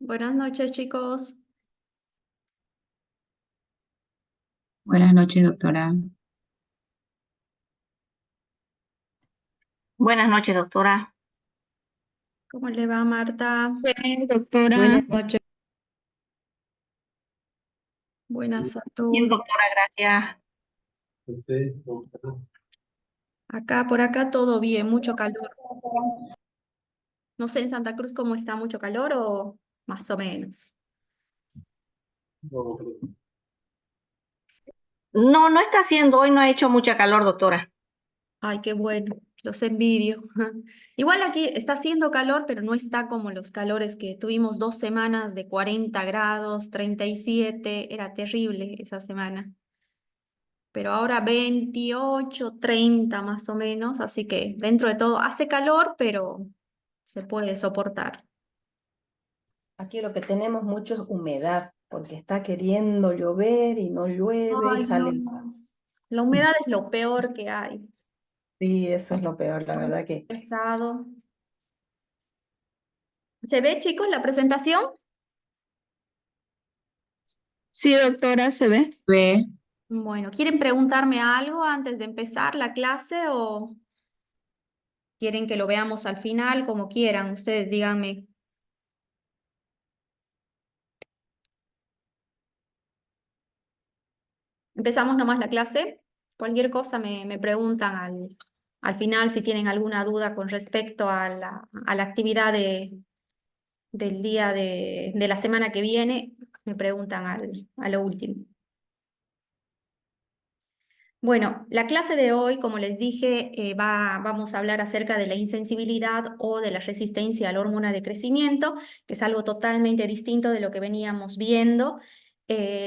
Buenas noches, chicos. Buenas noches, doctora. Buenas noches, doctora. ¿Cómo le va, Marta? Bien, doctora. Buenas noches. Buenas a Bien, todos. doctora, gracias. Acá, por acá todo bien, mucho calor. No sé en Santa Cruz cómo está, mucho calor o más o menos. No, no está haciendo, hoy no ha hecho mucha calor, doctora. Ay, qué bueno, los envidio. Igual aquí está haciendo calor, pero no está como los calores que tuvimos 2 semanas de 40 grados, 37, era terrible esa semana. Pero ahora 28, 30 más o menos, así que dentro de todo hace calor, pero se puede soportar. Aquí lo que tenemos mucho es humedad, porque está queriendo llover y no llueve y Ay, no. sale. La humedad es lo peor que hay. Sí, eso es lo peor, la Muy verdad que pesado. ¿Se ve, chicos, la presentación? Sí, doctora, ¿se ve? Ve, Bueno, ¿quieren preguntarme algo antes de empezar la clase o quieren que lo veamos al final, como quieran? Ustedes díganme. Empezamos nomás la clase. Cualquier cosa me preguntan al final si tienen alguna duda con respecto a la actividad del día de la semana que viene. Me preguntan a lo último. Bueno, la clase de hoy, como les dije, vamos a hablar acerca de la insensibilidad o de la resistencia a la hormona de crecimiento, que es algo totalmente distinto de lo que veníamos viendo.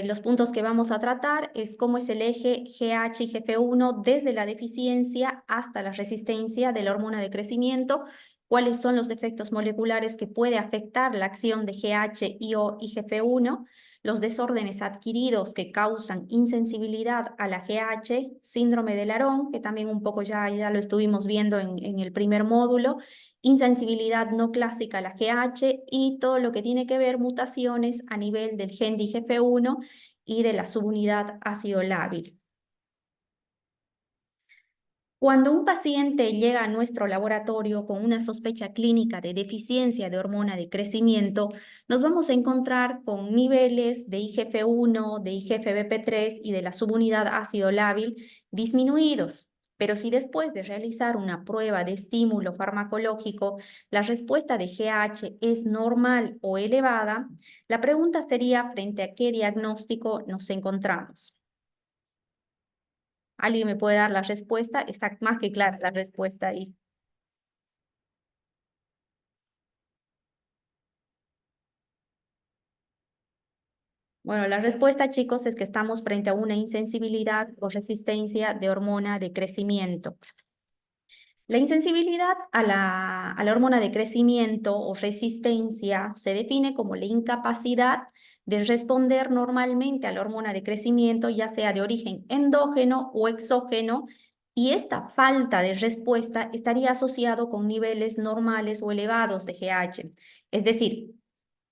Los puntos que vamos a tratar es cómo es el eje GH y GF1 desde la deficiencia hasta la resistencia de la hormona de crecimiento, cuáles son los defectos moleculares que puede afectar la acción de GH, IO y GF1, los desórdenes adquiridos que causan insensibilidad a la GH, síndrome de Laron, que también un poco ya lo estuvimos viendo en el primer módulo, insensibilidad no clásica a la GH y todo lo que tiene que ver mutaciones a nivel del gen de IGF-1 y de la subunidad ácido lábil. Cuando un paciente llega a nuestro laboratorio con una sospecha clínica de deficiencia de hormona de crecimiento, nos vamos a encontrar con niveles de IGF-1, de IGF-BP3 y de la subunidad ácido lábil disminuidos. Pero si después de realizar una prueba de estímulo farmacológico, la respuesta de GH es normal o elevada, la pregunta sería frente a qué diagnóstico nos encontramos. ¿Alguien me puede dar la respuesta? Está más que clara la respuesta ahí. Bueno, la respuesta, chicos, es que estamos frente a una insensibilidad o resistencia de hormona de crecimiento. La insensibilidad a la hormona de crecimiento o resistencia se define como la incapacidad de responder normalmente a la hormona de crecimiento, ya sea de origen endógeno o exógeno, y esta falta de respuesta estaría asociado con niveles normales o elevados de GH. Es decir,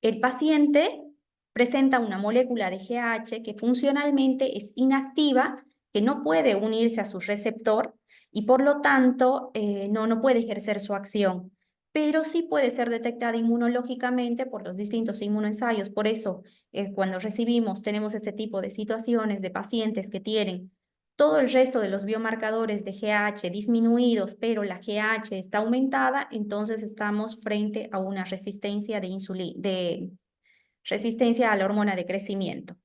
el paciente presenta una molécula de GH que funcionalmente es inactiva, que no puede unirse a su receptor y por lo tanto no puede ejercer su acción, pero sí puede ser detectada inmunológicamente por los distintos inmunoensayos. Por eso, cuando tenemos este tipo de situaciones de pacientes que tienen todo el resto de los biomarcadores de GH disminuidos, pero la GH está aumentada, entonces estamos frente a una resistencia de resistencia a la hormona de crecimiento.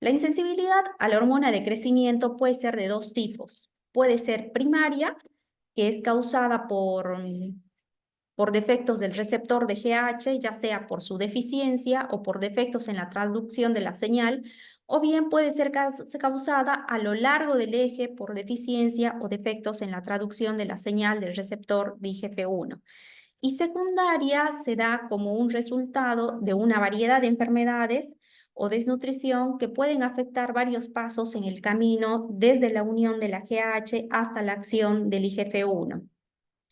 La insensibilidad a la hormona de crecimiento puede ser de dos tipos. Puede ser primaria, que es causada por defectos del receptor de GH, ya sea por su deficiencia o por defectos en la transducción de la señal, o bien puede ser causada a lo largo del eje por deficiencia o defectos en la traducción de la señal del receptor de IGF-1. Y secundaria se da como un resultado de una variedad de enfermedades o desnutrición que pueden afectar varios pasos en el camino desde la unión de la GH hasta la acción del IGF-1.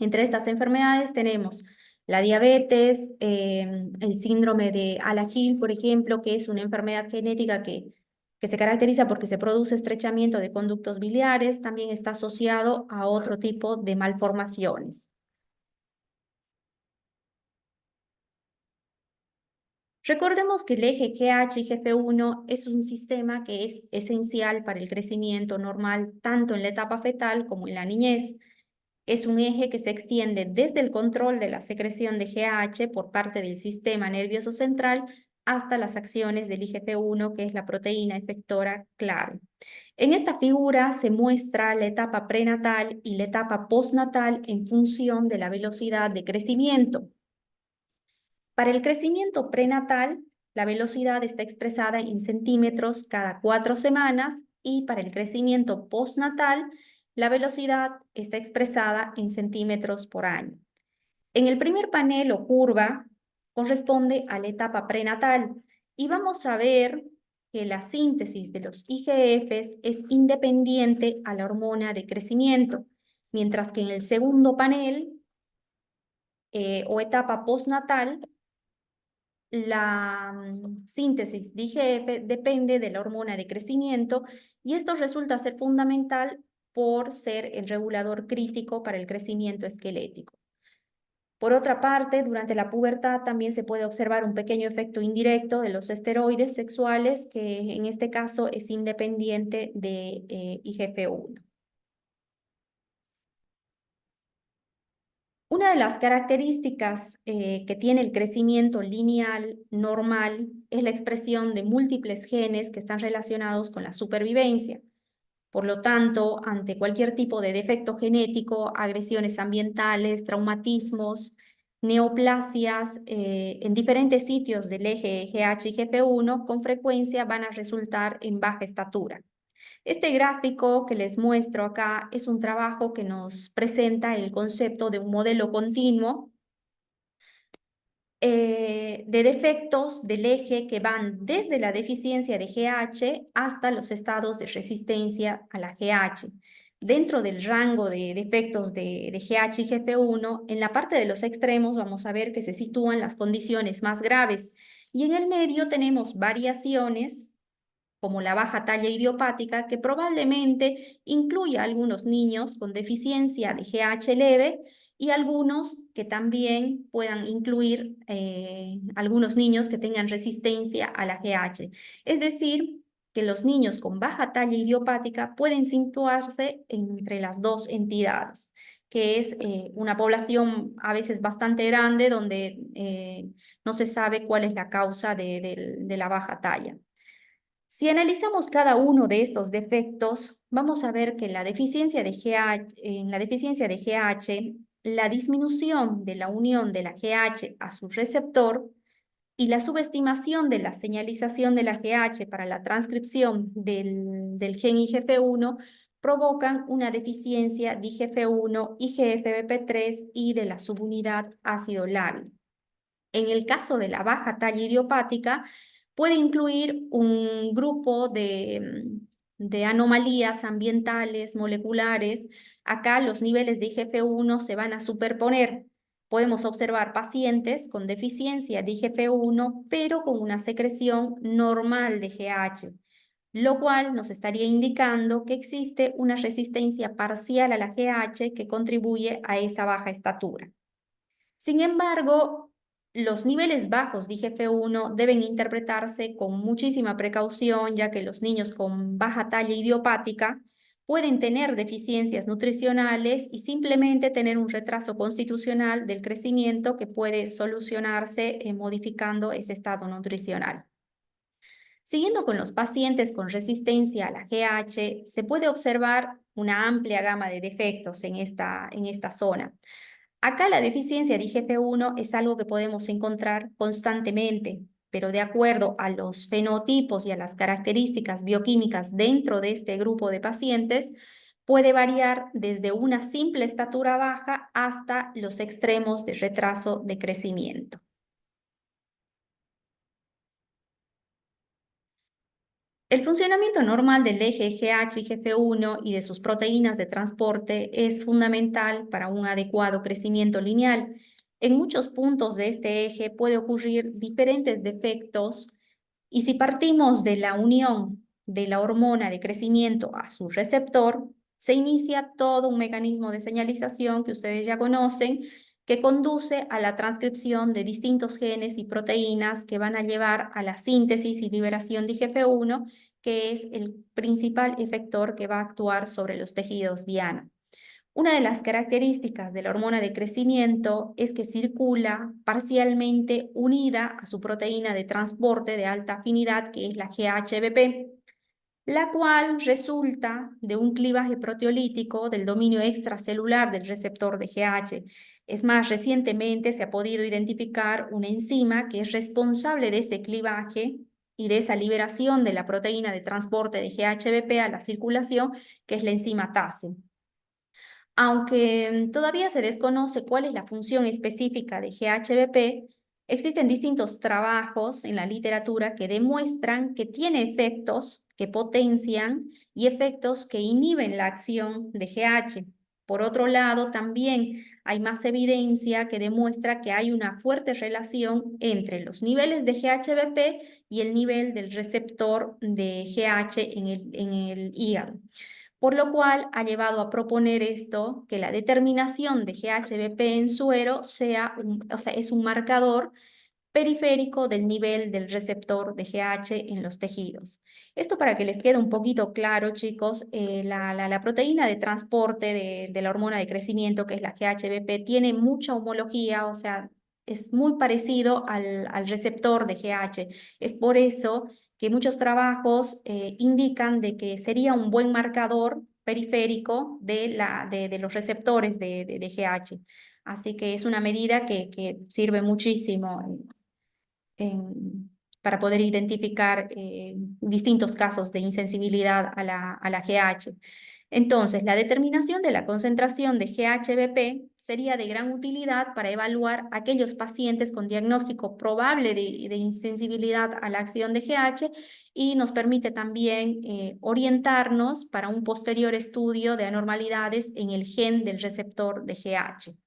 Entre estas enfermedades tenemos la diabetes, el síndrome de Alagil, por ejemplo, que es una enfermedad genética que se caracteriza porque se produce estrechamiento de conductos biliares, también está asociado a otro tipo de malformaciones. Recordemos que el eje GH y GF1 es un sistema que es esencial para el crecimiento normal tanto en la etapa fetal como en la niñez. Es un eje que se extiende desde el control de la secreción de GH por parte del sistema nervioso central hasta las acciones del IGF-1, que es la proteína efectora clave. En esta figura se muestra la etapa prenatal y la etapa postnatal en función de la velocidad de crecimiento. Para el crecimiento prenatal, la velocidad está expresada en centímetros cada 4 semanas y para el crecimiento postnatal, la velocidad está expresada en centímetros por año. En el primer panel o curva corresponde a la etapa prenatal y vamos a ver que la síntesis de los IGFs es independiente a la hormona de crecimiento, mientras que en el segundo panel o etapa postnatal, la síntesis de IGF depende de la hormona de crecimiento y esto resulta ser fundamental por ser el regulador crítico para el crecimiento esquelético. Por otra parte, durante la pubertad también se puede observar un pequeño efecto indirecto de los esteroides sexuales, que en este caso es independiente de IGF-1. Una de las características que tiene el crecimiento lineal normal es la expresión de múltiples genes que están relacionados con la supervivencia. Por lo tanto, ante cualquier tipo de defecto genético, agresiones ambientales, traumatismos, neoplasias en diferentes sitios del eje GH y GF1 con frecuencia van a resultar en baja estatura. Este gráfico que les muestro acá es un trabajo que nos presenta el concepto de un modelo continuo de defectos del eje que van desde la deficiencia de GH hasta los estados de resistencia a la GH. Dentro del rango de defectos de GH y GF1, en la parte de los extremos vamos a ver que se sitúan las condiciones más graves y en el medio tenemos variaciones como la baja talla idiopática, que probablemente incluya a algunos niños con deficiencia de GH leve y algunos que también puedan incluir algunos niños que tengan resistencia a la GH. Es decir, que los niños con baja talla idiopática pueden situarse entre las dos entidades, que es una población a veces bastante grande donde no se sabe cuál es la causa de la baja talla. Si analizamos cada uno de estos defectos, vamos a ver que en la deficiencia de GH, la disminución de la unión de la GH a su receptor y la subestimación de la señalización de la GH para la transcripción del gen IGF-1 provocan una deficiencia de IGF-1, IGF-BP3 y de la subunidad ácido lábil. En el caso de la baja talla idiopática, puede incluir un grupo de anomalías ambientales, moleculares. Acá los niveles de IGF-1 se van a superponer. Podemos observar pacientes con deficiencia de IGF-1, pero con una secreción normal de GH, lo cual nos estaría indicando que existe una resistencia parcial a la GH que contribuye a esa baja estatura. Sin embargo, los niveles bajos de IGF-1 deben interpretarse con muchísima precaución, ya que los niños con baja talla idiopática pueden tener deficiencias nutricionales y simplemente tener un retraso constitucional del crecimiento que puede solucionarse modificando ese estado nutricional. Siguiendo con los pacientes con resistencia a la GH, se puede observar una amplia gama de defectos en esta zona. Acá la deficiencia de IGF-1 es algo que podemos encontrar constantemente, pero de acuerdo a los fenotipos y a las características bioquímicas dentro de este grupo de pacientes, puede variar desde una simple estatura baja hasta los extremos de retraso de crecimiento. El funcionamiento normal del eje GH y GF1 y de sus proteínas de transporte es fundamental para un adecuado crecimiento lineal. En muchos puntos de este eje puede ocurrir diferentes defectos y si partimos de la unión de la hormona de crecimiento a su receptor, se inicia todo un mecanismo de señalización que ustedes ya conocen, que conduce a la transcripción de distintos genes y proteínas que van a llevar a la síntesis y liberación de IGF-1, que es el principal efector que va a actuar sobre los tejidos diana. Una de las características de la hormona de crecimiento es que circula parcialmente unida a su proteína de transporte de alta afinidad, que es la GHBP, la cual resulta de un clivaje proteolítico del dominio extracelular del receptor de GH. Es más, recientemente se ha podido identificar una enzima que es responsable de ese clivaje y de esa liberación de la proteína de transporte de GHBP a la circulación, que es la enzima TACE. Aunque todavía se desconoce cuál es la función específica de GHBP, existen distintos trabajos en la literatura que demuestran que tiene efectos que potencian y efectos que inhiben la acción de GH. Por otro lado, también hay más evidencia que demuestra que hay una fuerte relación entre los niveles de GHBP y el nivel del receptor de GH en el hígado. Por lo cual ha llevado a proponer esto, que la determinación de GHBP en suero es un marcador periférico del nivel del receptor de GH en los tejidos. Esto para que les quede un poquito claro, chicos, la proteína de transporte de la hormona de crecimiento, que es la GHBP, tiene mucha homología, o sea, es muy parecido al receptor de GH. Es por eso que muchos trabajos indican de que sería un buen marcador periférico de los receptores de GH. Así que es una medida que sirve muchísimo para poder identificar distintos casos de insensibilidad a la GH. Entonces, la determinación de la concentración de GHBP sería de gran utilidad para evaluar aquellos pacientes con diagnóstico probable de insensibilidad a la acción de GH y nos permite también orientarnos para un posterior estudio de anormalidades en el gen del receptor de GH.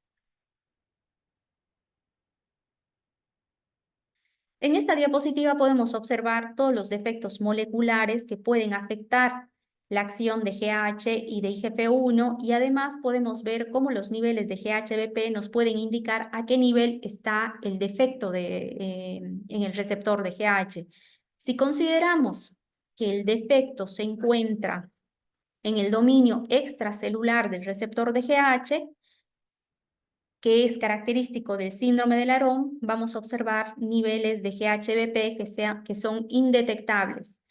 En esta diapositiva podemos observar todos los defectos moleculares que pueden afectar la acción de GH y de IGF-1 y además podemos ver cómo los niveles de GHBP nos pueden indicar a qué nivel está el defecto en el receptor de GH. Si consideramos que el defecto se encuentra en el dominio extracelular del receptor de GH, que es característico del síndrome de Laron, vamos a observar niveles de GHBP que son indetectables.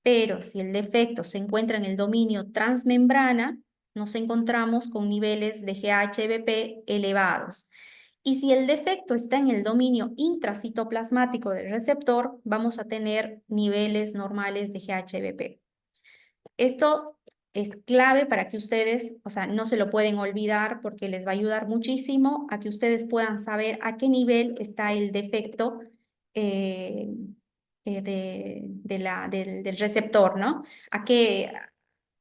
Pero si el defecto se encuentra en el dominio transmembrana, nos encontramos con niveles de GHBP elevados. Y si el defecto está en el dominio intracitoplasmático del receptor, vamos a tener niveles normales de GHBP. Esto es clave para que ustedes, o sea, no se lo pueden olvidar porque les va a ayudar muchísimo a que ustedes puedan saber a qué nivel está el defecto del receptor, ¿no?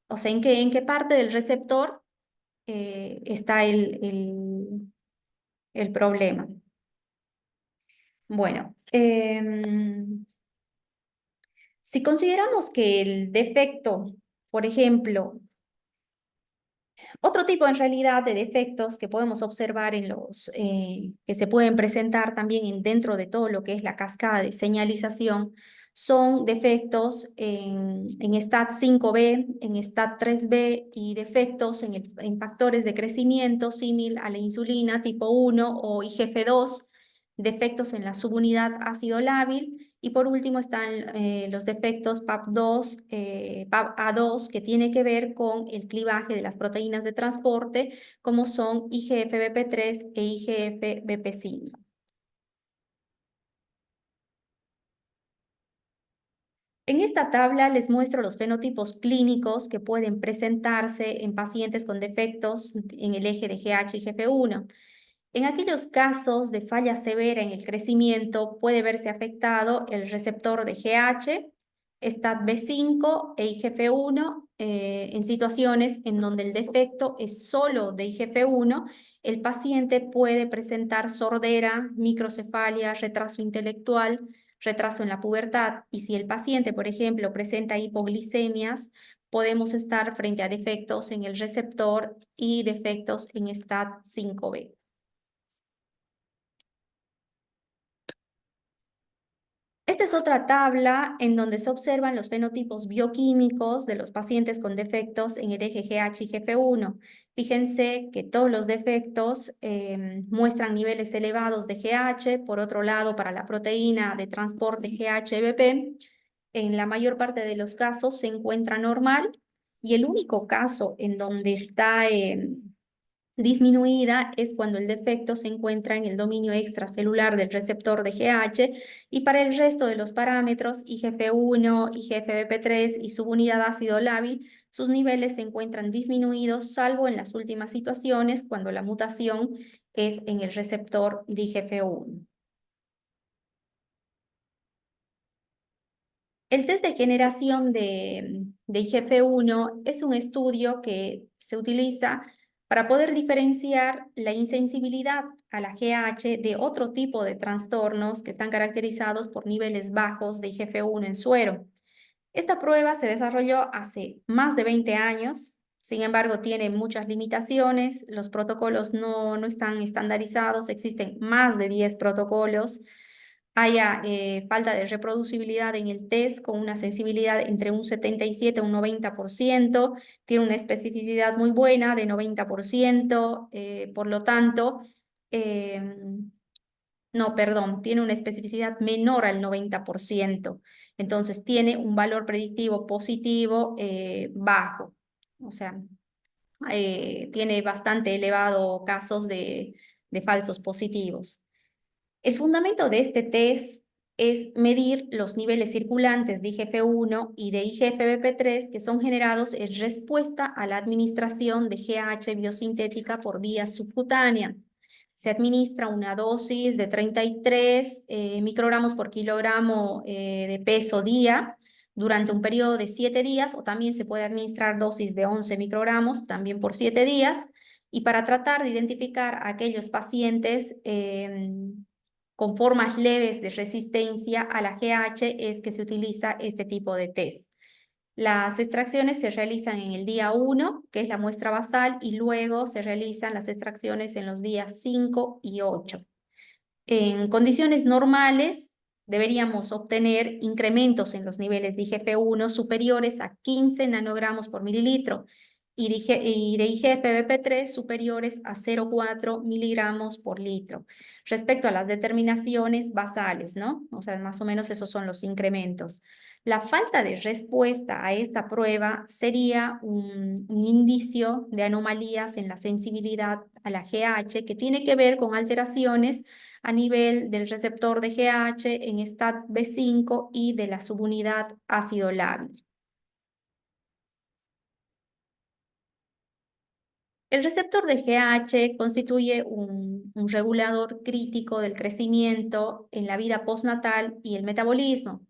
O sea, en qué parte del receptor está el problema. Bueno, si consideramos que el defecto, por ejemplo, otro tipo en realidad de defectos que podemos observar que se pueden presentar también dentro de todo lo que es la cascada de señalización son defectos en STAT5B, en STAT3B y defectos en factores de crecimiento símil a la insulina tipo 1 o IGF-2, defectos en la subunidad ácido lábil y por último están los defectos PAP2, PAP-A2 que tiene que ver con el clivaje de las proteínas de transporte como son IGF-BP3 e IGF-BP5. En esta tabla les muestro los fenotipos clínicos que pueden presentarse en pacientes con defectos en el eje de GH y GF1. En aquellos casos de falla severa en el crecimiento puede verse afectado el receptor de GH, STAT-B5 e IGF-1 en situaciones en donde el defecto es solo de IGF-1, el paciente puede presentar sordera, microcefalia, retraso intelectual, retraso en la pubertad, y si el paciente, por ejemplo, presenta hipoglicemias, podemos estar frente a defectos en el receptor y defectos en STAT5B. Esta es otra tabla en donde se observan los fenotipos bioquímicos de los pacientes con defectos en el eje GH y GF1. Fíjense que todos los defectos muestran niveles elevados de GH. Por otro lado, para la proteína de transporte GH-BP, en la mayor parte de los casos se encuentra normal, y el único caso en donde está disminuida es cuando el defecto se encuentra en el dominio extracelular del receptor de GH, y para el resto de los parámetros, IGF-1, IGF-BP3 y subunidad ácido lábil, sus niveles se encuentran disminuidos, salvo en las últimas situaciones cuando la mutación es en el receptor de IGF-1. El test de generación de IGF-1 es un estudio que se utiliza para poder diferenciar la insensibilidad a la GH de otro tipo de trastornos que están caracterizados por niveles bajos de IGF-1 en suero. Esta prueba se desarrolló hace más de 20 años, sin embargo tiene muchas limitaciones, los protocolos no están estandarizados, existen más de 10 protocolos. Haya falta de reproducibilidad en el test con una sensibilidad entre un 77 y un 90%, tiene una especificidad muy buena de 90%, por lo tanto, no, perdón, tiene una especificidad menor al 90%, entonces tiene un valor predictivo positivo bajo, o sea, tiene bastante elevado casos de falsos positivos. El fundamento de este test es medir los niveles circulantes de IGF-1 y de IGF-BP3 que son generados en respuesta a la administración de GH biosintética por vía subcutánea. Se administra una dosis de 33 microgramos por kilogramo de peso día durante un periodo de 7 días, o también se puede administrar dosis de 11 microgramos también por 7 días, y para tratar de identificar a aquellos pacientes con formas leves de resistencia a la GH es que se utiliza este tipo de test. Las extracciones se realizan en el día 1, que es la muestra basal, y luego se realizan las extracciones en los días 5 y 8. En condiciones normales, deberíamos obtener incrementos en los niveles de IGF-1 superiores a 15 nanogramos por mililitro y de IGF-BP3 superiores a 0,4 miligramos por litro. Respecto a las determinaciones basales, ¿no? O sea, más o menos esos son los incrementos. La falta de respuesta a esta prueba sería un indicio de anomalías en la sensibilidad a la GH que tiene que ver con alteraciones a nivel del receptor de GH en STAT-B5 y de la subunidad ácido lábil. El receptor de GH constituye un regulador crítico del crecimiento en la vida postnatal y el metabolismo.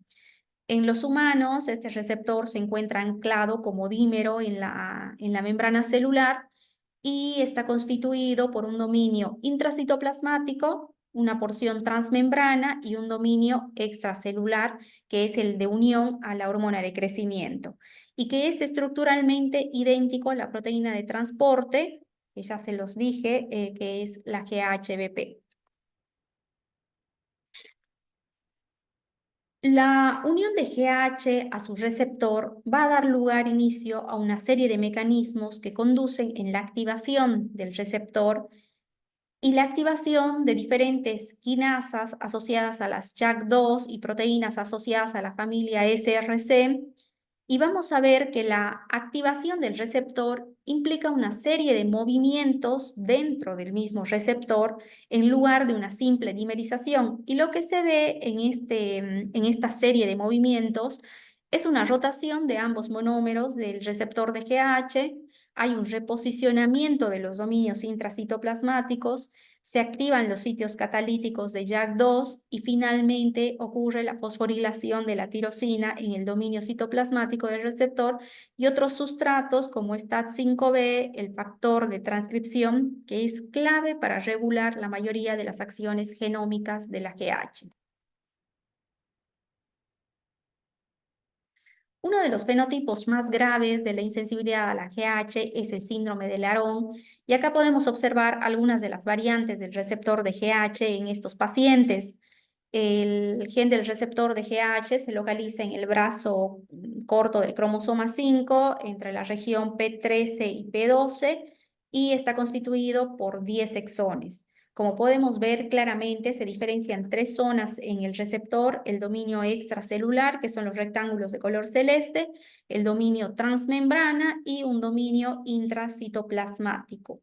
En los humanos, este receptor se encuentra anclado como dímero en la membrana celular y está constituido por un dominio intracitoplasmático, una porción transmembrana y un dominio extracelular, que es el de unión a la hormona de crecimiento, y que es estructuralmente idéntico a la proteína de transporte, que ya se los dije, que es la GHBP. La unión de GH a su receptor va a dar lugar inicio a una serie de mecanismos que conducen en la activación del receptor y la activación de diferentes quinasas asociadas a las JAK2 y proteínas asociadas a la familia SRC, y vamos a ver que la activación del receptor implica una serie de movimientos dentro del mismo receptor en lugar de una simple dimerización, y lo que se ve en esta serie de movimientos es una rotación de ambos monómeros del receptor de GH, hay un reposicionamiento de los dominios intracitoplasmáticos, se activan los sitios catalíticos de JAK2 y finalmente ocurre la fosforilación de la tirosina en el dominio citoplasmático del receptor y otros sustratos como STAT5B, el factor de transcripción, que es clave para regular la mayoría de las acciones genómicas de la GH. Uno de los fenotipos más graves de la insensibilidad a la GH es el síndrome de Laron, y acá podemos observar algunas de las variantes del receptor de GH en estos pacientes. El gen del receptor de GH se localiza en el brazo corto del cromosoma 5, entre la región P13 y P12, y está constituido por 10 exones. Como podemos ver claramente, se diferencian 3 zonas en el receptor: el dominio extracelular, que son los rectángulos de color celeste, el dominio transmembrana y un dominio intracitoplasmático.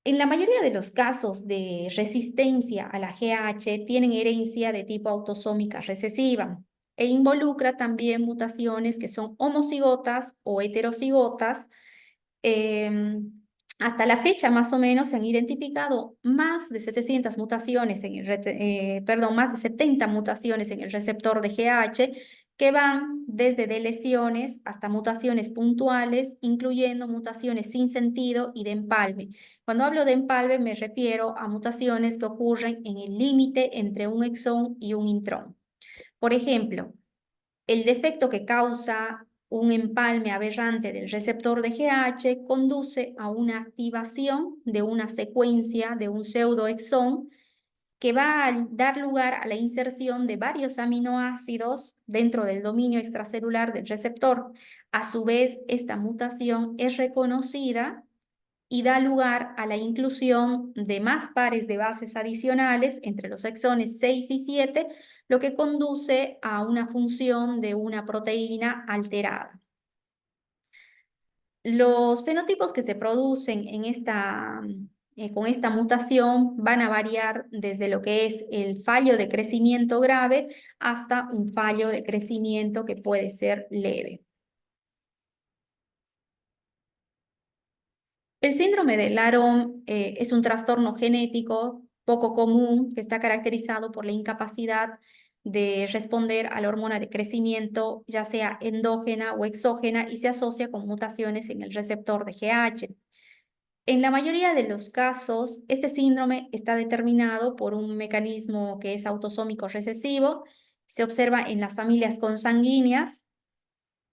En la mayoría de los casos de resistencia a la GH tienen herencia de tipo autosómica recesiva e involucra también mutaciones que son homocigotas o heterocigotas. Hasta la fecha, más o menos, se han identificado más de 700 mutaciones más de 70 mutaciones en el receptor de GH, que van desde deleciones hasta mutaciones puntuales, incluyendo mutaciones sin sentido y de empalme. Cuando hablo de empalme, me refiero a mutaciones que ocurren en el límite entre un exón y un intrón. Por ejemplo, el defecto que causa un empalme aberrante del receptor de GH conduce a una activación de una secuencia de un pseudoexón que va a dar lugar a la inserción de varios aminoácidos dentro del dominio extracelular del receptor. A su vez, esta mutación es reconocida y da lugar a la inclusión de más pares de bases adicionales entre los exones 6 y 7, lo que conduce a una función de una proteína alterada. Los fenotipos que se producen con esta mutación van a variar desde lo que es el fallo de crecimiento grave hasta un fallo de crecimiento que puede ser leve. El síndrome de Laron es un trastorno genético poco común que está caracterizado por la incapacidad de responder a la hormona de crecimiento, ya sea endógena o exógena, y se asocia con mutaciones en el receptor de GH. En la mayoría de los casos, este síndrome está determinado por un mecanismo que es autosómico recesivo. Se observa en las familias consanguíneas.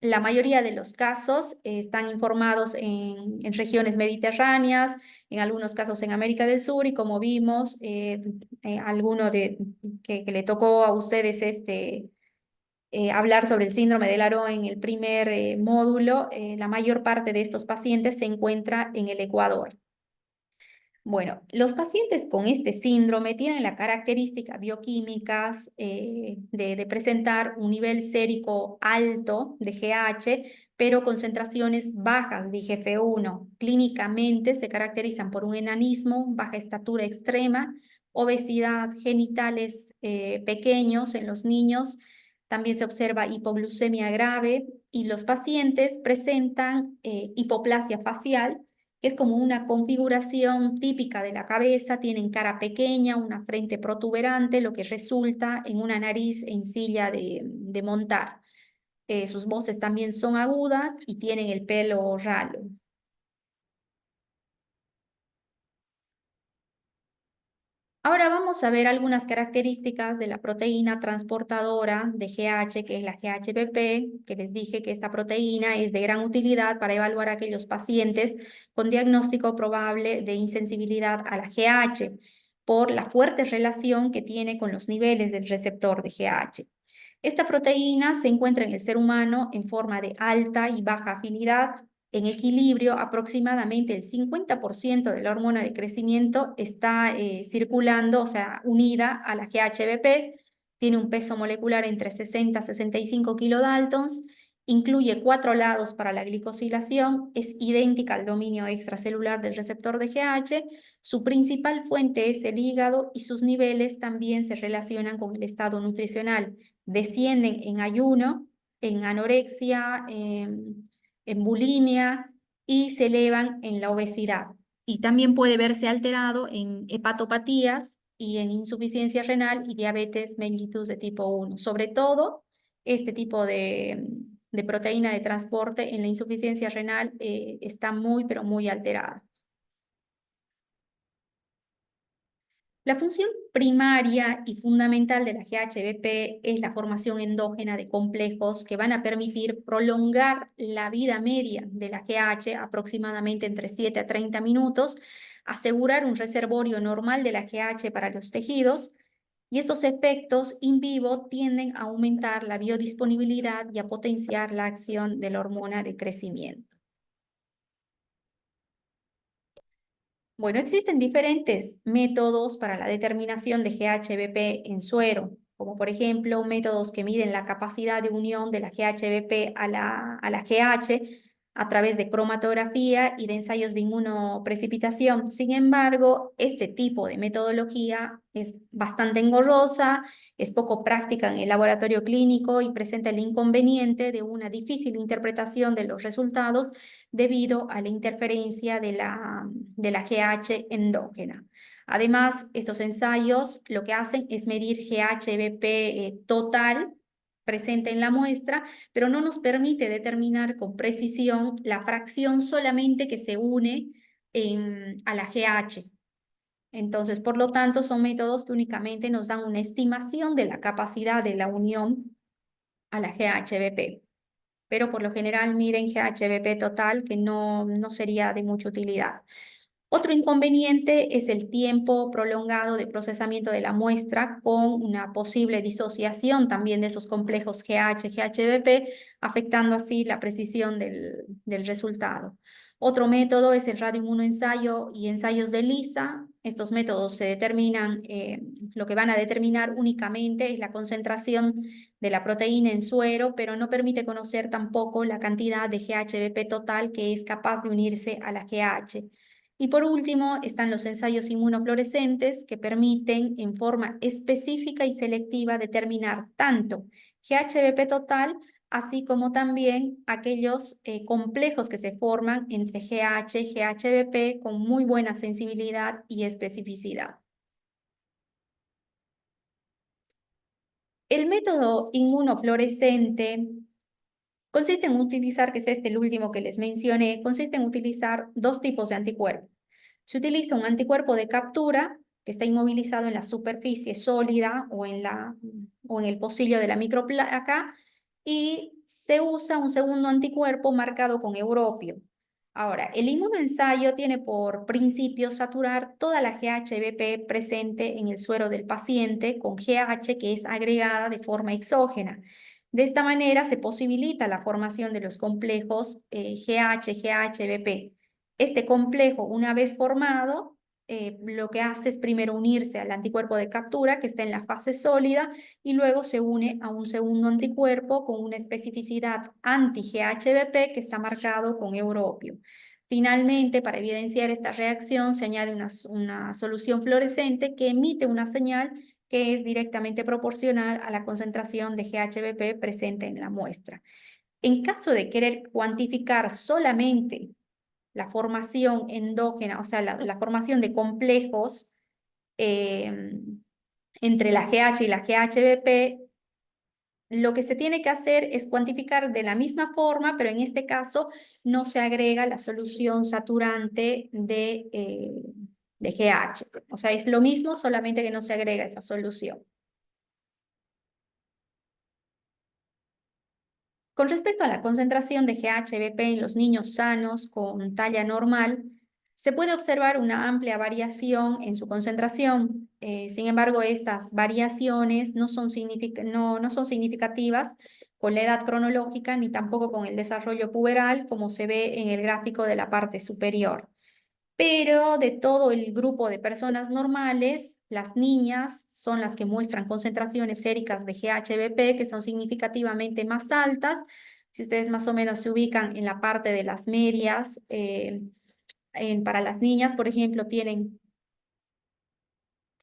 La mayoría de los casos están informados en regiones mediterráneas, en algunos casos en América del Sur, y como vimos, alguno que le tocó a ustedes hablar sobre el síndrome de Laron en el primer módulo, la mayor parte de estos pacientes se encuentra en el Ecuador. Bueno, los pacientes con este síndrome tienen la característica bioquímicas de presentar un nivel sérico alto de GH, pero concentraciones bajas de IGF-1. Clínicamente se caracterizan por un enanismo, baja estatura extrema, obesidad, genitales pequeños en los niños. También se observa hipoglucemia grave, y los pacientes presentan hipoplasia facial, que es como una configuración típica de la cabeza. Tienen cara pequeña, una frente protuberante, lo que resulta en una nariz en silla de montar. Sus voces también son agudas y tienen el pelo ralo. Ahora vamos a ver algunas características de la proteína transportadora de GH, que es la GHPP, que les dije que esta proteína es de gran utilidad para evaluar a aquellos pacientes con diagnóstico probable de insensibilidad a la GH, por la fuerte relación que tiene con los niveles del receptor de GH. Esta proteína se encuentra en el ser humano en forma de alta y baja afinidad. En equilibrio, aproximadamente el 50% de la hormona de crecimiento está circulando, o sea, unida a la GHBP. Tiene un peso molecular entre 60 y 65 kilodaltons, incluye 4 lados para la glicosilación, es idéntica al dominio extracelular del receptor de GH. Su principal fuente es el hígado, y sus niveles también se relacionan con el estado nutricional. Descienden en ayuno, en anorexia, en bulimia, y se elevan en la obesidad. y también puede verse alterado en hepatopatías y en insuficiencia renal y diabetes mellitus de tipo 1. Sobre todo, este tipo de proteína de transporte en la insuficiencia renal está muy, pero muy alterada. La función primaria y fundamental de la GHBP es la formación endógena de complejos que van a permitir prolongar la vida media de la GH aproximadamente entre 7 a 30 minutos, asegurar un reservorio normal de la GH para los tejidos, y estos efectos in vivo tienden a aumentar la biodisponibilidad y a potenciar la acción de la hormona de crecimiento. Bueno, existen diferentes métodos para la determinación de GHBP en suero, como por ejemplo métodos que miden la capacidad de unión de la GHBP a la GH a través de cromatografía y de ensayos de inmunoprecipitación. Sin embargo, este tipo de metodología es bastante engorrosa, es poco práctica en el laboratorio clínico y presenta el inconveniente de una difícil interpretación de los resultados debido a la interferencia de la GH endógena. Además, estos ensayos lo que hacen es medir GHBP total presente en la muestra, pero no nos permite determinar con precisión la fracción solamente que se une a la GH. Entonces, por lo tanto, son métodos que únicamente nos dan una estimación de la capacidad de la unión a la GHBP. Pero por lo general miren GHBP total, que no sería de mucha utilidad. Otro inconveniente es el tiempo prolongado de procesamiento de la muestra con una posible disociación también de esos complejos GH, GHBP, afectando así la precisión del resultado. Otro método es el radioinmunoensayo y ensayos de ELISA. Estos métodos se determinan, lo que van a determinar únicamente es la concentración de la proteína en suero, pero no permite conocer tampoco la cantidad de GHBP total que es capaz de unirse a la GH. Y por último, están los ensayos inmunofluorescentes que permiten en forma específica y selectiva determinar tanto GHBP total, así como también aquellos complejos que se forman entre GH y GHBP con muy buena sensibilidad y especificidad. El método inmunofluorescente consiste en utilizar, que es el último que les mencioné, consiste en utilizar dos tipos de anticuerpos. Se utiliza un anticuerpo de captura que está inmovilizado en la superficie sólida o en el pocillo de la microplaca, y se usa un segundo anticuerpo marcado con europio. Ahora, el inmunoensayo tiene por principio saturar toda la GHBP presente en el suero del paciente con GH que es agregada de forma exógena. De esta manera se posibilita la formación de los complejos GH-GHBP. Este complejo, una vez formado, lo que hace es primero unirse al anticuerpo de captura que está en la fase sólida y luego se une a un segundo anticuerpo con una especificidad anti-GHBP que está marcado con europio. Finalmente, para evidenciar esta reacción, se añade una solución fluorescente que emite una señal que es directamente proporcional a la concentración de GHBP presente en la muestra. En caso de querer cuantificar solamente la formación endógena, o sea, la formación de complejos entre la GH y la GHBP, lo que se tiene que hacer es cuantificar de la misma forma, pero en este caso no se agrega la solución saturante de GH. O sea, es lo mismo, solamente que no se agrega esa solución. Con respecto a la concentración de GHBP en los niños sanos con talla normal, se puede observar una amplia variación en su concentración. Sin embargo, estas variaciones no son significativas con la edad cronológica ni tampoco con el desarrollo puberal, como se ve en el gráfico de la parte superior. Pero de todo el grupo de personas normales, las niñas son las que muestran concentraciones séricas de GHBP que son significativamente más altas. Si ustedes más o menos se ubican en la parte de las medias, para las niñas, por ejemplo, tienen,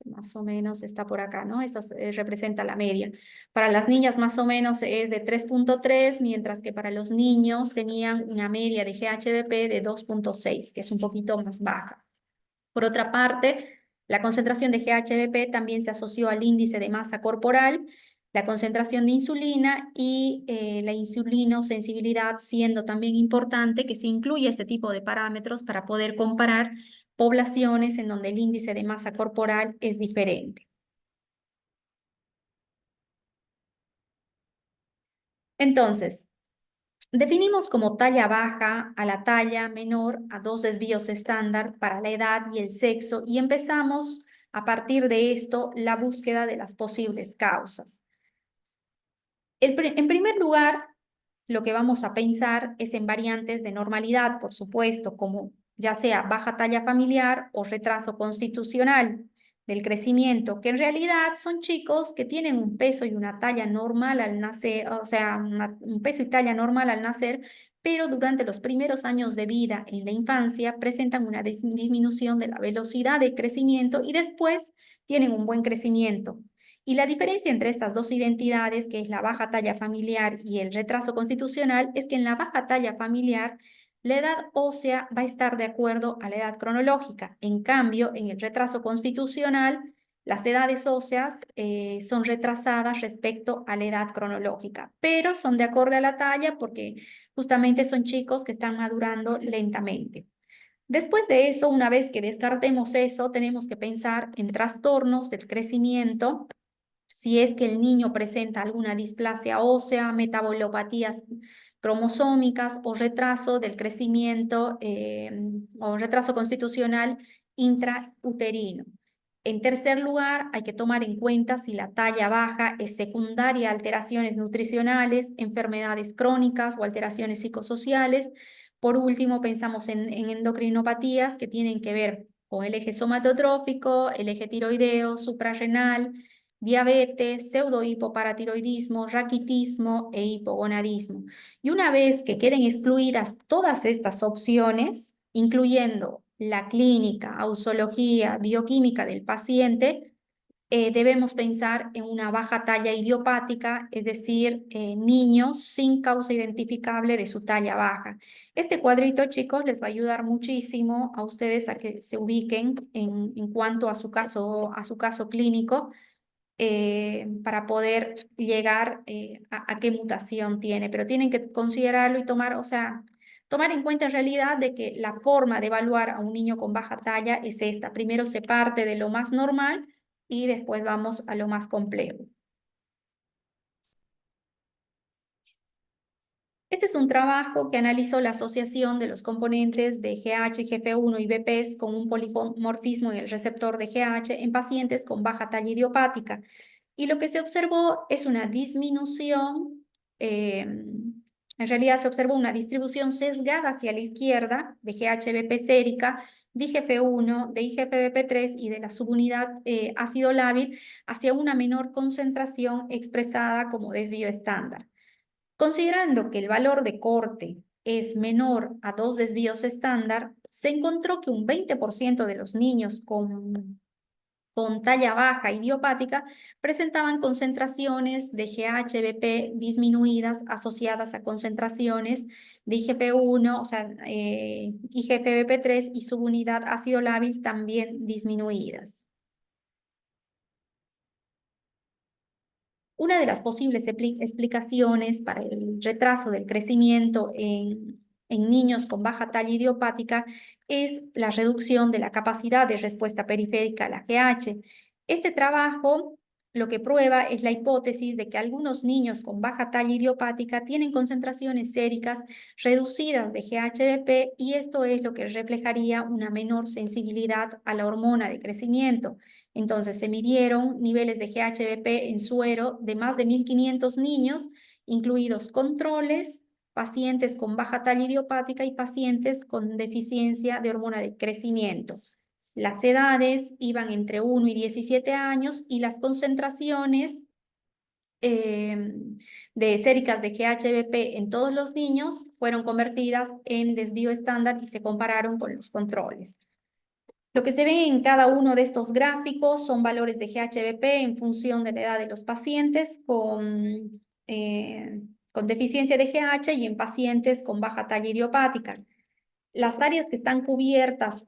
más o menos está por acá, ¿no? Esto representa la media. Para las niñas más o menos es de 3.3, mientras que para los niños tenían una media de GHBP de 2.6, que es un poquito más baja. Por otra parte, la concentración de GHBP también se asoció al índice de masa corporal, la concentración de insulina y la insulinosensibilidad, siendo también importante que se incluya este tipo de parámetros para poder comparar poblaciones en donde el índice de masa corporal es diferente. Entonces, definimos como talla baja a la talla menor a 2 desvíos estándar para la edad y el sexo y empezamos a partir de esto la búsqueda de las posibles causas. En primer lugar, lo que vamos a pensar es en variantes de normalidad, por supuesto, como ya sea baja talla familiar o retraso constitucional del crecimiento, que en realidad son chicos que tienen un peso y una talla normal al nacer, o sea, un peso y talla normal al nacer, pero durante los primeros años de vida en la infancia presentan una disminución de la velocidad de crecimiento y después tienen un buen crecimiento. Y la diferencia entre estas dos identidades, que es la baja talla familiar y el retraso constitucional, es que en la baja talla familiar la edad ósea va a estar de acuerdo a la edad cronológica. En cambio, en el retraso constitucional, las edades óseas son retrasadas respecto a la edad cronológica, pero son de acuerdo a la talla porque justamente son chicos que están madurando lentamente. Después de eso, una vez que descartemos eso, tenemos que pensar en trastornos del crecimiento si es que el niño presenta alguna displasia ósea, metabolopatías cromosómicas o retraso del crecimiento o retraso constitucional intrauterino. En tercer lugar, hay que tomar en cuenta si la talla baja es secundaria a alteraciones nutricionales, enfermedades crónicas o alteraciones psicosociales. Por último, pensamos en endocrinopatías que tienen que ver con el eje somatotrófico, el eje tiroideo, suprarrenal, diabetes, pseudohipoparatiroidismo, raquitismo e hipogonadismo. Y una vez que queden excluidas todas estas opciones, incluyendo la clínica, ausología, bioquímica del paciente, debemos pensar en una baja talla idiopática, es decir, niños sin causa identificable de su talla baja. Este cuadrito, chicos, les va a ayudar muchísimo a ustedes a que se ubiquen en cuanto a su caso clínico para poder llegar a qué mutación tiene, pero tienen que considerarlo y tomar, o sea, tomar en cuenta en realidad de que la forma de evaluar a un niño con baja talla es esta. Primero se parte de lo más normal y después vamos a lo más complejo. Este es un trabajo que analizó la asociación de los componentes de GH, GF1 y BPs con un polimorfismo en el receptor de GH en pacientes con baja talla idiopática. Y lo que se observó es una disminución, en realidad se observó una distribución sesgada hacia la izquierda de GHBP sérica, de IGF-1, de IGF-BP3 y de la subunidad ácido lábil hacia una menor concentración expresada como desvío estándar. Considerando que el valor de corte es menor a 2 desvíos estándar, se encontró que un 20% de los niños con talla baja idiopática presentaban concentraciones de GHBP disminuidas asociadas a concentraciones de IGF-1, o sea, IGF-BP3 y subunidad ácido lábil también disminuidas. Una de las posibles explicaciones para el retraso del crecimiento en niños con baja talla idiopática es la reducción de la capacidad de respuesta periférica a la GH. Este trabajo lo que prueba es la hipótesis de que algunos niños con baja talla idiopática tienen concentraciones séricas reducidas de GHBP y esto es lo que reflejaría una menor sensibilidad a la hormona de crecimiento. Entonces se midieron niveles de GHBP en suero de más de 1.500 niños, incluidos controles, pacientes con baja talla idiopática y pacientes con deficiencia de hormona de crecimiento. Las edades iban entre 1 y 17 años y las concentraciones de séricas de GHBP en todos los niños fueron convertidas en desvío estándar y se compararon con los controles. Lo que se ve en cada uno de estos gráficos son valores de GHBP en función de la edad de los pacientes con deficiencia de GH y en pacientes con baja talla idiopática. Las áreas que están cubiertas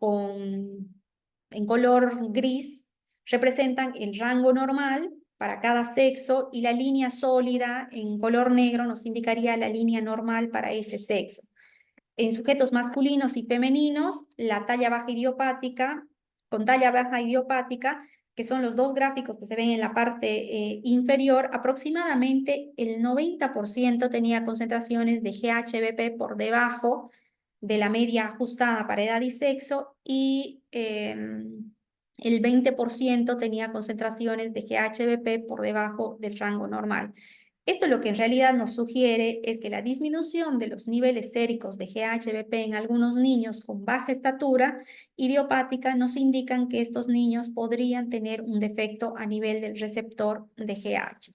en color gris representan el rango normal para cada sexo y la línea sólida en color negro nos indicaría la línea normal para ese sexo. En sujetos masculinos y femeninos, la talla baja idiopática, con talla baja idiopática, que son los dos gráficos que se ven en la parte inferior, aproximadamente el 90% tenía concentraciones de GHBP por debajo de la media ajustada para edad y sexo y el 20% tenía concentraciones de GHBP por debajo del rango normal. Esto lo que en realidad nos sugiere es que la disminución de los niveles séricos de GHBP en algunos niños con baja estatura idiopática nos indican que estos niños podrían tener un defecto a nivel del receptor de GH.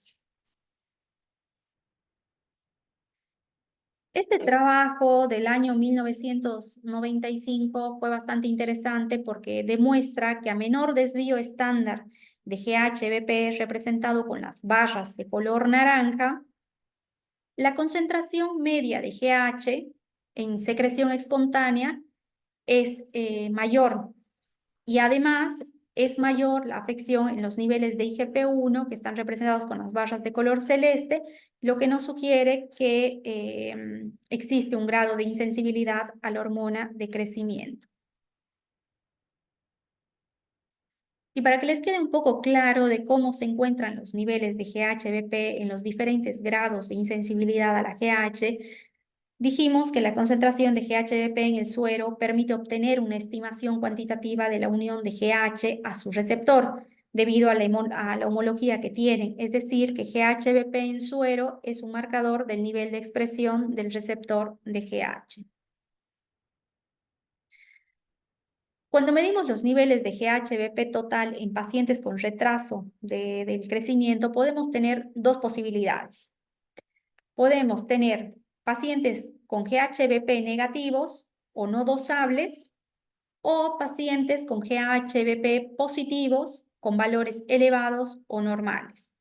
Este trabajo del año 1995 fue bastante interesante porque demuestra que a menor desvío estándar de GHBP representado con las barras de color naranja, la concentración media de GH en secreción espontánea es mayor y además es mayor la afección en los niveles de IGF-1 que están representados con las barras de color celeste, lo que nos sugiere que existe un grado de insensibilidad a la hormona de crecimiento. Y para que les quede un poco claro de cómo se encuentran los niveles de GHBP en los diferentes grados de insensibilidad a la GH, dijimos que la concentración de GHBP en el suero permite obtener una estimación cuantitativa de la unión de GH a su receptor, debido a la homología que tienen, es decir, que GHBP en suero es un marcador del nivel de expresión del receptor de GH. Cuando medimos los niveles de GHBP total en pacientes con retraso del crecimiento, podemos tener dos posibilidades. Podemos tener pacientes con GHBP negativos o no dosables, o pacientes con GHBP positivos con valores elevados o normales.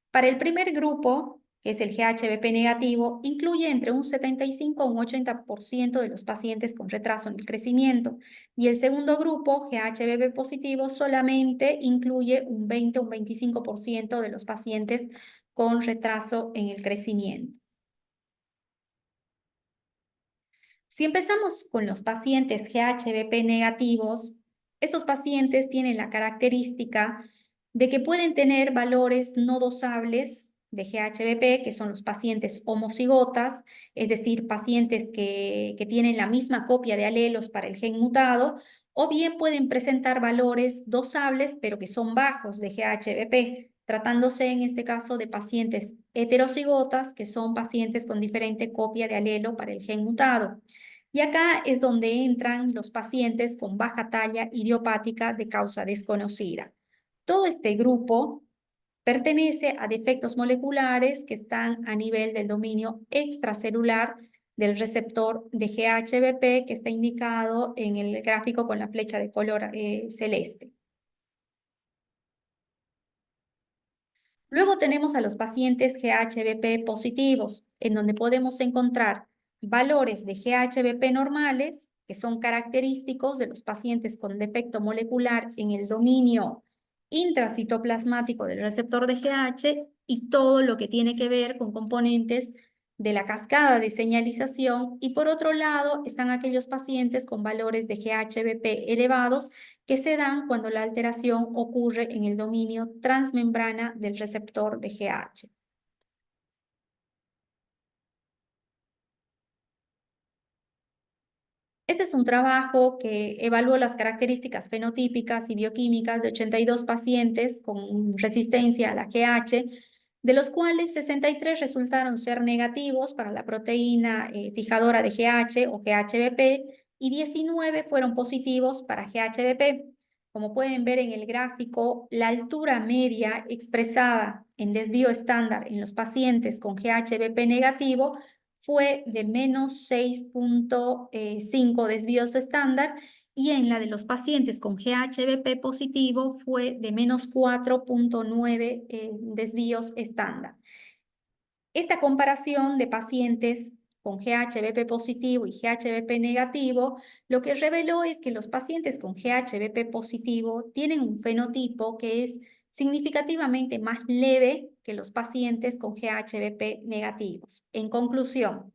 Para el primer grupo, que es el GHBP negativo, incluye entre un 75 a un 80% de los pacientes con retraso en el crecimiento, y el segundo grupo, GHBP positivo, solamente incluye un 20 o un 25% de los pacientes con retraso en el crecimiento. Si empezamos con los pacientes GHBP negativos, estos pacientes tienen la característica de que pueden tener valores no dosables de GHBP, que son los pacientes homocigotas, es decir, pacientes que tienen la misma copia de alelos para el gen mutado, o bien pueden presentar valores dosables, pero que son bajos de GHBP, tratándose en este caso de pacientes heterocigotas, que son pacientes con diferente copia de alelo para el gen mutado. Y acá es donde entran los pacientes con baja talla idiopática de causa desconocida. Todo este grupo pertenece a defectos moleculares que están a nivel del dominio extracelular del receptor de GHBP, que está indicado en el gráfico con la flecha de color celeste. Luego tenemos a los pacientes GHBP positivos, en donde podemos encontrar valores de GHBP normales, que son característicos de los pacientes con defecto molecular en el dominio intracitoplasmático del receptor de GH, y todo lo que tiene que ver con componentes de la cascada de señalización, y por otro lado están aquellos pacientes con valores de GHBP elevados que se dan cuando la alteración ocurre en el dominio transmembrana del receptor de GH. Este es un trabajo que evaluó las características fenotípicas y bioquímicas de 82 pacientes con resistencia a la GH, de los cuales 63 resultaron ser negativos para la proteína fijadora de GH o GHBP y 19 fueron positivos para GHBP. Como pueden ver en el gráfico, la altura media expresada en desvío estándar en los pacientes con GHBP negativo fue de menos 6.5 desvíos estándar, y en la de los pacientes con GHBP positivo fue de menos 4.9 desvíos estándar. Esta comparación de pacientes con GHBP positivo y GHBP negativo, lo que reveló es que los pacientes con GHBP positivo tienen un fenotipo que es significativamente más leve que los pacientes con GHBP negativos. En conclusión,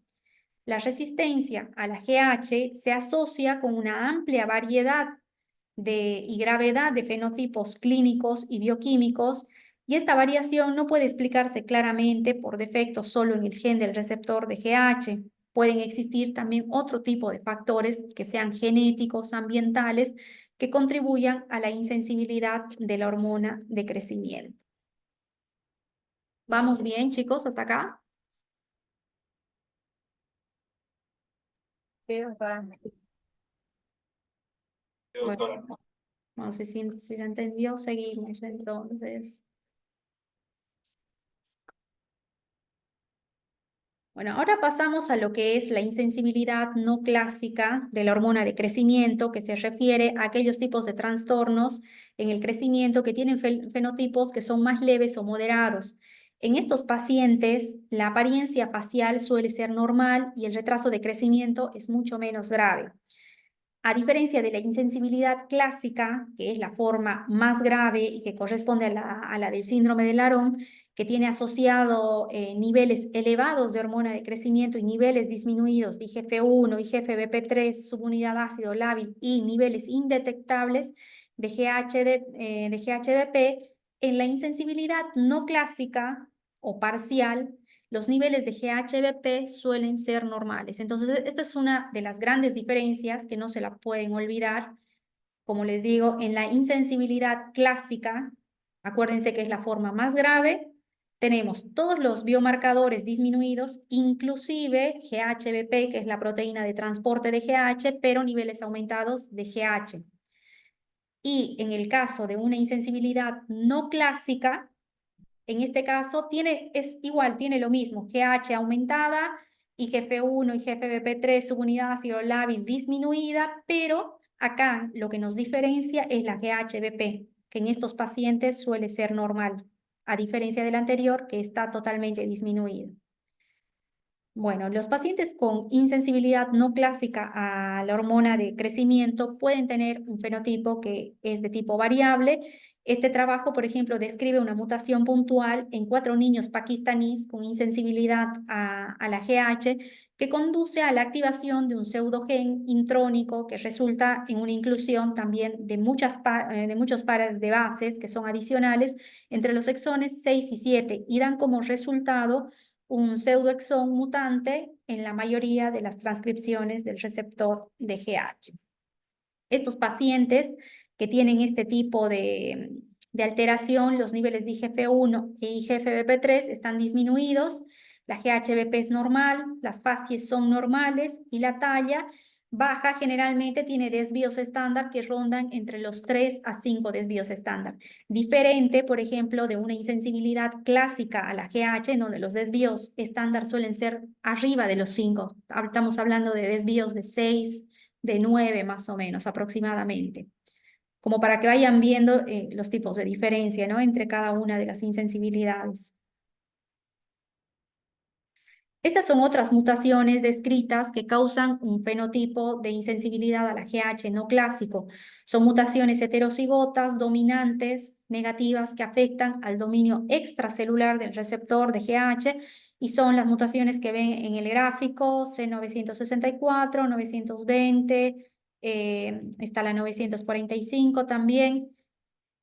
la resistencia a la GH se asocia con una amplia variedad y gravedad de fenotipos clínicos y bioquímicos, y esta variación no puede explicarse claramente por defecto solo en el gen del receptor de GH. Pueden existir también otro tipo de factores que sean genéticos, ambientales, que contribuyan a la insensibilidad de la hormona de crecimiento. ¿Vamos bien, chicos, hasta acá? Sí, doctora. Bueno, no sé si se entendió, seguimos entonces. Bueno, ahora pasamos a lo que es la insensibilidad no clásica de la hormona de crecimiento, que se refiere a aquellos tipos de trastornos en el crecimiento que tienen fenotipos que son más leves o moderados. En estos pacientes, la apariencia facial suele ser normal y el retraso de crecimiento es mucho menos grave. A diferencia de la insensibilidad clásica, que es la forma más grave y que corresponde a la del síndrome de Laron, que tiene asociado niveles elevados de hormona de crecimiento y niveles disminuidos de IGF-1, IGF-BP3, subunidad ácido lábil y niveles indetectables de GHBP, en la insensibilidad no clásica o parcial, los niveles de GHBP suelen ser normales. Entonces, esta es una de las grandes diferencias que no se la pueden olvidar. Como les digo, en la insensibilidad clásica, acuérdense que es la forma más grave, tenemos todos los biomarcadores disminuidos, inclusive GHBP, que es la proteína de transporte de GH, pero niveles aumentados de GH. Y en el caso de una insensibilidad no clásica, en este caso es igual, tiene lo mismo, GH aumentada, IGF-1, IGF-BP3, subunidad ácido lábil disminuida, pero acá lo que nos diferencia es la GHBP, que en estos pacientes suele ser normal, a diferencia del anterior que está totalmente disminuido. Bueno, los pacientes con insensibilidad no clásica a la hormona de crecimiento pueden tener un fenotipo que es de tipo variable. Este trabajo, por ejemplo, describe una mutación puntual en 4 niños pakistaníes con insensibilidad a la GH que conduce a la activación de un pseudogen intrónico que resulta en una inclusión también de muchos pares de bases que son adicionales entre los exones 6 y 7 y dan como resultado un pseudoexón mutante en la mayoría de las transcripciones del receptor de GH. Estos pacientes que tienen este tipo de alteración, los niveles de IGF-1 e IGF-BP3 están disminuidos, la GHBP es normal, las facies son normales y la talla baja generalmente tiene desvíos estándar que rondan entre los 3 a 5 desvíos estándar. Diferente, por ejemplo, de una insensibilidad clásica a la GH, en donde los desvíos estándar suelen ser arriba de los 5. Estamos hablando de desvíos de 6, de 9 más o menos aproximadamente. Como para que vayan viendo los tipos de diferencia, ¿no?, entre cada una de las insensibilidades. Estas son otras mutaciones descritas que causan un fenotipo de insensibilidad a la GH no clásico. Son mutaciones heterocigotas, dominantes, negativas, que afectan al dominio extracelular del receptor de GH y son las mutaciones que ven en el gráfico C964, 920, está la 945 también.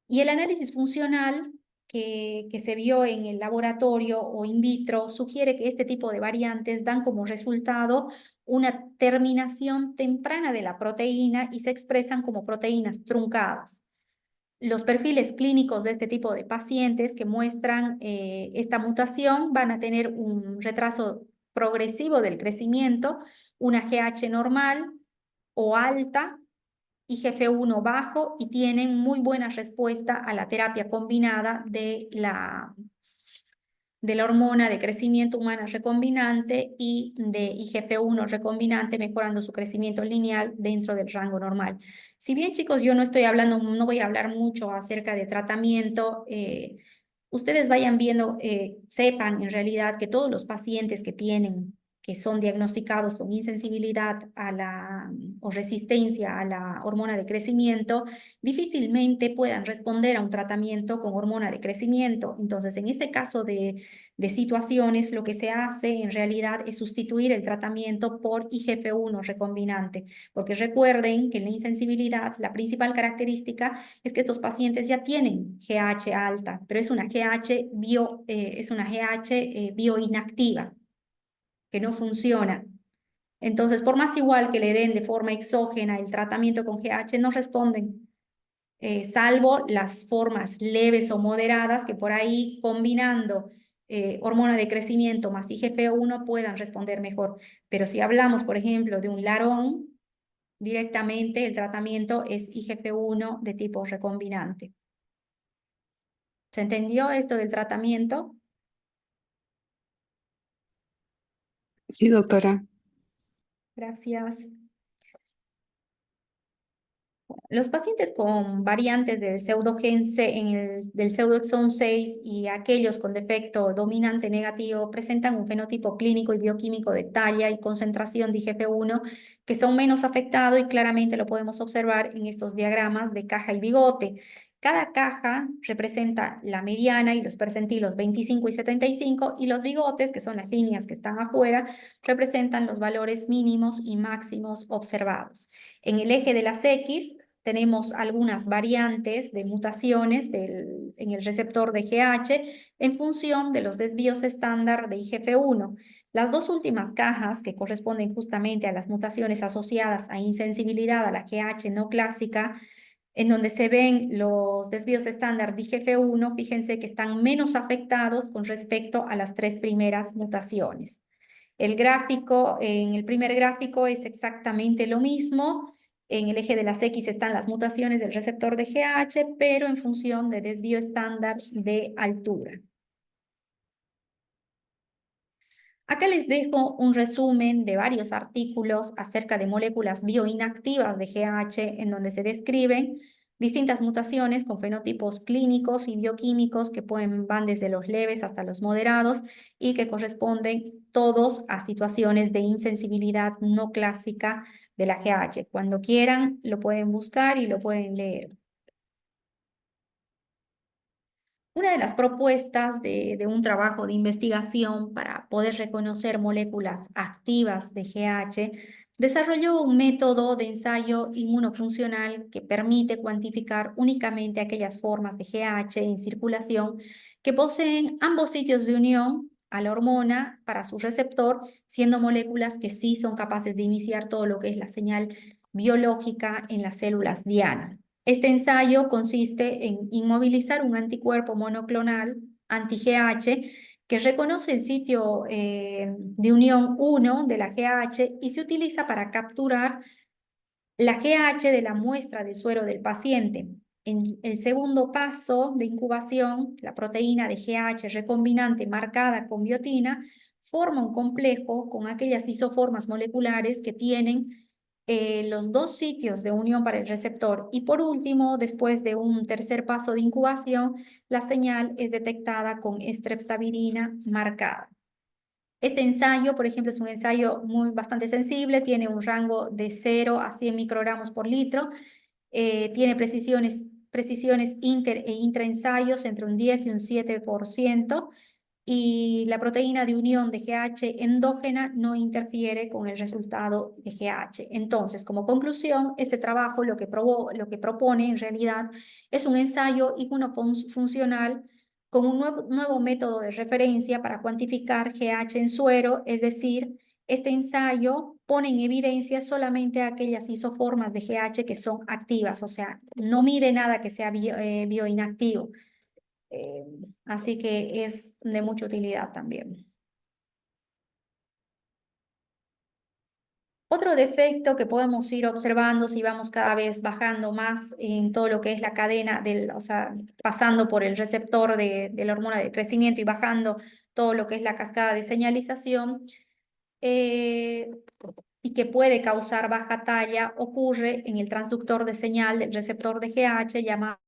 Y el análisis funcional que se vio en el laboratorio o in vitro sugiere que este tipo de variantes dan como resultado una terminación temprana de la proteína y se expresan como proteínas truncadas. Los perfiles clínicos de este tipo de pacientes que muestran esta mutación van a tener un retraso progresivo del crecimiento, una GH normal o alta, IGF-1 bajo y tienen muy buena respuesta a la terapia combinada de la hormona de crecimiento humana recombinante y de IGF-1 recombinante, mejorando su crecimiento lineal dentro del rango normal. Si bien, chicos, yo no voy a hablar mucho acerca de tratamiento, ustedes vayan viendo, sepan en realidad que todos los pacientes que tienen que son diagnosticados con insensibilidad o resistencia a la hormona de crecimiento, difícilmente puedan responder a un tratamiento con hormona de crecimiento. Entonces, en ese caso de situaciones, lo que se hace en realidad es sustituir el tratamiento por IGF-1 recombinante, porque recuerden que en la insensibilidad la principal característica es que estos pacientes ya tienen GH alta, pero es una GH bioinactiva, que no funciona. Entonces, por más igual que le den de forma exógena el tratamiento con GH, no responden, salvo las formas leves o moderadas que por ahí combinando hormona de crecimiento más IGF-1 puedan responder mejor. Pero si hablamos, por ejemplo, de un larón, directamente el tratamiento es IGF-1 de tipo recombinante. ¿Se entendió esto del tratamiento? Sí, doctora. Gracias. Los pacientes con variantes del pseudogen C, del pseudoexón 6 y aquellos con defecto dominante negativo presentan un fenotipo clínico y bioquímico de talla y concentración de IGF-1 que son menos afectados y claramente lo podemos observar en estos diagramas de caja y bigote. Cada caja representa la mediana y los percentilos 25 y 75 y los bigotes, que son las líneas que están afuera, representan los valores mínimos y máximos observados. En el eje de las X tenemos algunas variantes de mutaciones en el receptor de GH en función de los desvíos estándar de IGF-1. Las dos últimas cajas, que corresponden justamente a las mutaciones asociadas a insensibilidad a la GH no clásica, en donde se ven los desvíos estándar de IGF-1, fíjense que están menos afectados con respecto a las tres primeras mutaciones. El gráfico, en el primer gráfico es exactamente lo mismo. En el eje de las X están las mutaciones del receptor de GH, pero en función de desvío estándar de altura. Acá les dejo un resumen de varios artículos acerca de moléculas bioinactivas de GH, en donde se describen distintas mutaciones con fenotipos clínicos y bioquímicos que van desde los leves hasta los moderados y que corresponden todos a situaciones de insensibilidad no clásica de la GH. Cuando quieran lo pueden buscar y lo pueden leer. Una de las propuestas de un trabajo de investigación para poder reconocer moléculas activas de GH desarrolló un método de ensayo inmunofuncional que permite cuantificar únicamente aquellas formas de GH en circulación que poseen ambos sitios de unión a la hormona para su receptor, siendo moléculas que sí son capaces de iniciar todo lo que es la señal biológica en las células diana. Este ensayo consiste en inmovilizar un anticuerpo monoclonal anti-GH que reconoce el sitio de unión 1 de la GH y se utiliza para capturar la GH de la muestra de suero del paciente. En el segundo paso de incubación, la proteína de GH recombinante marcada con biotina forma un complejo con aquellas isoformas moleculares que tienen los dos sitios de unión para el receptor. Y por último, después de un tercer paso de incubación, la señal es detectada con streptavirina marcada. Este ensayo, por ejemplo, es un ensayo bastante sensible, tiene un rango de 0 a 100 microgramos por litro, tiene precisiones inter e intraensayos entre un 10 y un 7%, y la proteína de unión de GH endógena no interfiere con el resultado de GH. Entonces, como conclusión, este trabajo lo que propone en realidad es un ensayo inmunofuncional con un nuevo método de referencia para cuantificar GH en suero, es decir, este ensayo pone en evidencia solamente aquellas isoformas de GH que son activas, o sea, no mide nada que sea bioinactivo. Así que es de mucha utilidad también. Otro defecto que podemos ir observando si vamos cada vez bajando más en todo lo que es la cadena, o sea, pasando por el receptor de la hormona de crecimiento y bajando todo lo que es la cascada de señalización, y que puede causar baja talla, ocurre en el transductor de señal del receptor de GH llamado